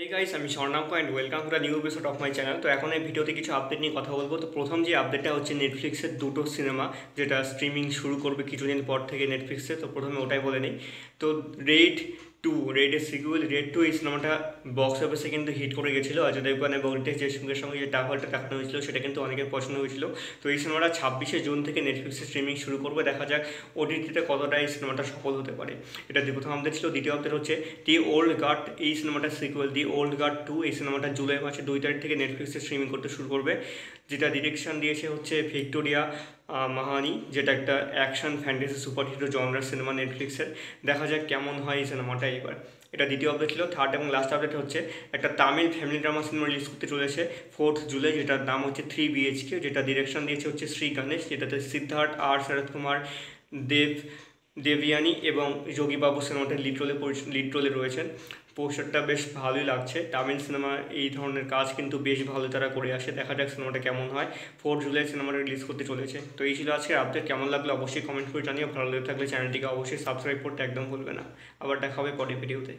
Hey guys, আমি Swarnanka and welcome to the new episode of my channel. তো এখন এই ভিডিওতে কিছু আপডেট নিয়ে কথা বলবো। তো প্রথম যে আপডেটটা হচ্ছে নেটফ্লিক্সের দুটো সিনেমা যেটা স্ট্রিমিং শুরু করবে কিছুদিন পর থেকে নেটফ্লিক্সে। তো প্রথমে ওটাই বলে নিই। তো রেডের সিকুয়েল রেড 2 এই সিনেমাটা বক্স অফিসে কিন্তু হিট করে গেছিলো। অজয় দেবগন এবং রিতেশ সঙ্গে সঙ্গে যে টাওয়ারটা দেখানো হয়েছিল সেটা কিন্তু অনেকের পছন্দ হয়েছিল। তো এই সিনেমাটা 26শে জুন থেকে নেটফ্লিক্সে স্ট্রিমিং শুরু করবে। দেখা যাক ওটিটিতে কতটা এই সিনেমাটা সফল হতে পারে। এটা প্রথম আপডেট ছিল। দ্বিতীয় আপডেট হচ্ছে দি ওল্ড গার্ড এই সিনেমাটার সিকুয়েল দি ওল্ড গার্ড 2 এই সিনেমাটা জুলাই মাসে 2 তারিখ থেকে নেটফ্লিক্সে স্ট্রিমিং করতে শুরু করবে। যেটা ডিরেকশন দিয়েছে হচ্ছে ভিক্টোরিয়া মাহানি, যেটা একটা অ্যাকশন ফ্যান্টাসি সুপার হিরো জনরার সিনেমা নেটফ্লিক্সের। দেখা যাক কেমন হয় এই সিনেমাটা এবার। এটা দ্বিতীয় আপডেট ছিল। থার্ড এবং লাস্ট আপডেট হচ্ছে একটা Tamil family drama cinema release করতে চলেছে 4th জুলাই, যেটার নাম হচ্ছে 3 BHK, যেটা ডিরেকশন দিয়েছে হচ্ছে শ্রী গণেশ, যেটাতে সিদ্ধার্থ আর শরৎ কুমার, দেবয়ানী এবং যোগী বাবু সিনেমাটার লিড রোলে রয়েছেন। পোস্টারটা বেশ ভালোই লাগছে। তামিল সিনেমা এই ধরনের কাজ কিন্তু বেশ ভালো তারা করে আসে। দেখা যাক সিনেমাটা কেমন হয়। 4th জুলাই সিনেমাটা রিলিজ করতে চলেছে। তো এই ছিল আজকে আপডেট। কেমন লাগলো অবশ্যই কমেন্ট করে জানিয়ে, ভালো লেগে থাকলে চ্যানেলটিকে অবশ্যই সাবস্ক্রাইব করতে একদম ভুলবে না। আবার দেখা হবে পরের ভিডিওতে।